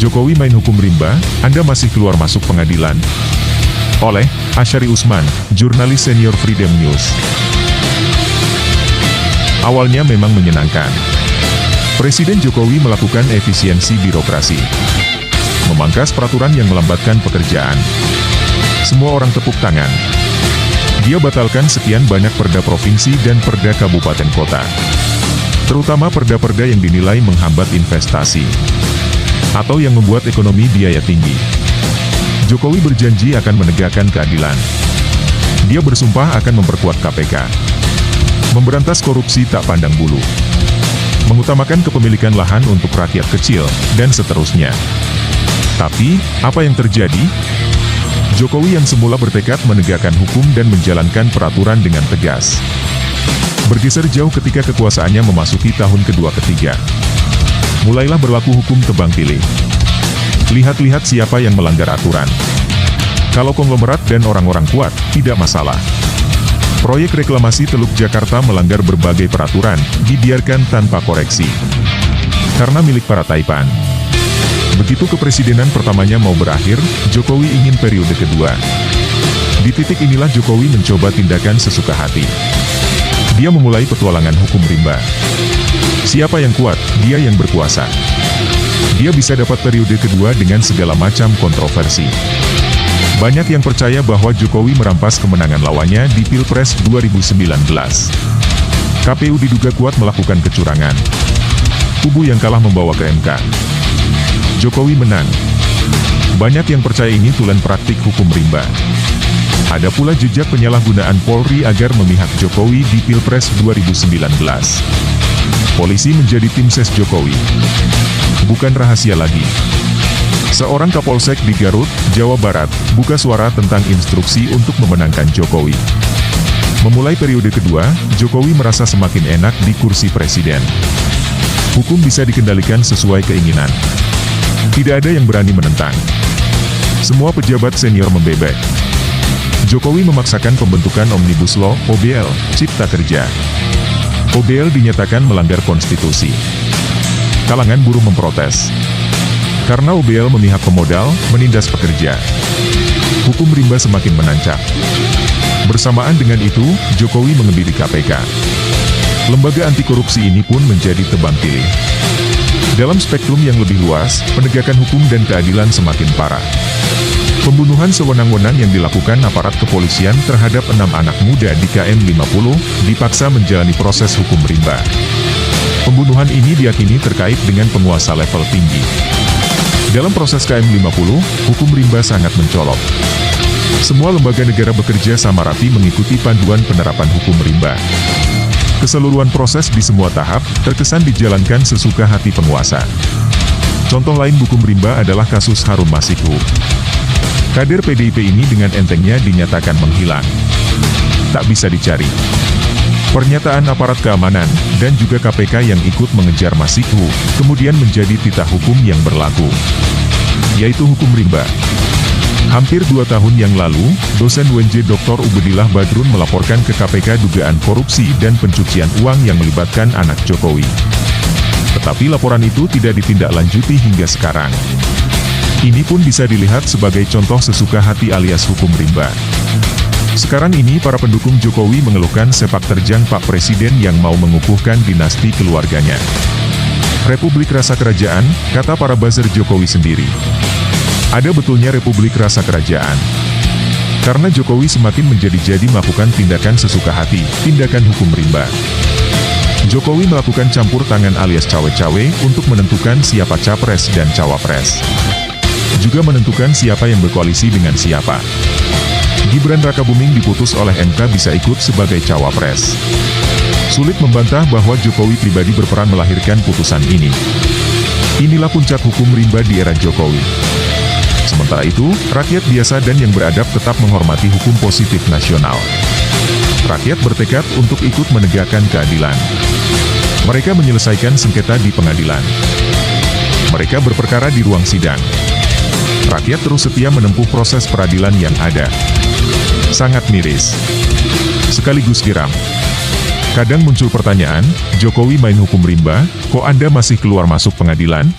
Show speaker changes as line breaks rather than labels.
Jokowi main hukum rimba, Anda masih keluar masuk pengadilan. Oleh Asyari Usman, jurnalis senior Freedom News. Awalnya memang menyenangkan. Presiden Jokowi melakukan efisiensi birokrasi, memangkas peraturan yang melambatkan pekerjaan. Semua orang tepuk tangan. Dia batalkan sekian banyak perda provinsi dan perda kabupaten kota, terutama perda-perda yang dinilai menghambat investasi atau yang membuat ekonomi biaya tinggi. Jokowi berjanji akan menegakkan keadilan. Dia bersumpah akan memperkuat KPK, memberantas korupsi tak pandang bulu, mengutamakan kepemilikan lahan untuk rakyat kecil, dan seterusnya. Tapi, apa yang terjadi? Jokowi yang semula bertekad menegakkan hukum dan menjalankan peraturan dengan tegas, bergeser jauh ketika kekuasaannya memasuki tahun kedua-ketiga. Mulailah berlaku hukum tebang pilih. Lihat-lihat siapa yang melanggar aturan. Kalau konglomerat dan orang-orang kuat, tidak masalah. Proyek reklamasi Teluk Jakarta melanggar berbagai peraturan, dibiarkan tanpa koreksi, karena milik para taipan. Begitu kepresidenan pertamanya mau berakhir, Jokowi ingin periode kedua. Di titik inilah Jokowi mencoba tindakan sesuka hati. Dia memulai petualangan hukum rimba. Siapa yang kuat, dia yang berkuasa. Dia bisa dapat periode kedua dengan segala macam kontroversi. Banyak yang percaya bahwa Jokowi merampas kemenangan lawannya di Pilpres 2019. KPU diduga kuat melakukan kecurangan. Kubu yang kalah membawa ke MK. Jokowi menang. Banyak yang percaya ini tulen praktik hukum rimba. Ada pula jejak penyalahgunaan Polri agar memihak Jokowi di Pilpres 2019. Polisi menjadi tim ses Jokowi. Bukan rahasia lagi. Seorang Kapolsek di Garut, Jawa Barat, buka suara tentang instruksi untuk memenangkan Jokowi. Memulai periode kedua, Jokowi merasa semakin enak di kursi presiden. Hukum bisa dikendalikan sesuai keinginan. Tidak ada yang berani menentang. Semua pejabat senior membebek. Jokowi memaksakan pembentukan Omnibus Law, OBL, Cipta Kerja. OBL dinyatakan melanggar konstitusi. Kalangan buruh memprotes. Karena OBL memihak pemodal, menindas pekerja. Hukum rimba semakin menancap. Bersamaan dengan itu, Jokowi mengebiri KPK. Lembaga anti korupsi ini pun menjadi tebang pilih. Dalam spektrum yang lebih luas, penegakan hukum dan keadilan semakin parah. Pembunuhan sewenang-wenang yang dilakukan aparat kepolisian terhadap 6 anak muda di KM 50, dipaksa menjalani proses hukum rimba. Pembunuhan ini diyakini terkait dengan penguasa level tinggi. Dalam proses KM 50, hukum rimba sangat mencolok. Semua lembaga negara bekerja sama rapi mengikuti panduan penerapan hukum rimba. Keseluruhan proses di semua tahap, terkesan dijalankan sesuka hati penguasa. Contoh lain hukum rimba adalah kasus Harun Masiku. Kader PDIP ini dengan entengnya dinyatakan menghilang. Tak bisa dicari. Pernyataan aparat keamanan, dan juga KPK yang ikut mengejar Masiku, kemudian menjadi titah hukum yang berlaku, yaitu hukum rimba. Hampir 2 tahun yang lalu, dosen UNJ Dr. Ubedillah Badrun melaporkan ke KPK dugaan korupsi dan pencucian uang yang melibatkan anak Jokowi. Tetapi laporan itu tidak ditindaklanjuti hingga sekarang. Ini pun bisa dilihat sebagai contoh sesuka hati alias hukum rimba. Sekarang ini para pendukung Jokowi mengeluhkan sepak terjang Pak Presiden yang mau mengukuhkan dinasti keluarganya. Republik rasa kerajaan, kata para buzzer Jokowi sendiri. Ada betulnya republik rasa kerajaan. Karena Jokowi semakin menjadi-jadi melakukan tindakan sesuka hati, tindakan hukum rimba. Jokowi melakukan campur tangan alias cawe-cawe untuk menentukan siapa capres dan cawapres. Juga menentukan siapa yang berkoalisi dengan siapa. Gibran Rakabuming diputus oleh MK bisa ikut sebagai cawapres. Sulit membantah bahwa Jokowi pribadi berperan melahirkan putusan ini. Inilah puncak hukum rimba di era Jokowi. Sementara itu, rakyat biasa dan yang beradab tetap menghormati hukum positif nasional. Rakyat bertekad untuk ikut menegakkan keadilan. Mereka menyelesaikan sengketa di pengadilan. Mereka berperkara di ruang sidang. Rakyat terus setia menempuh proses peradilan yang ada. Sangat miris. Sekaligus geram. Kadang muncul pertanyaan, Jokowi main hukum rimba, kok Anda masih keluar masuk pengadilan?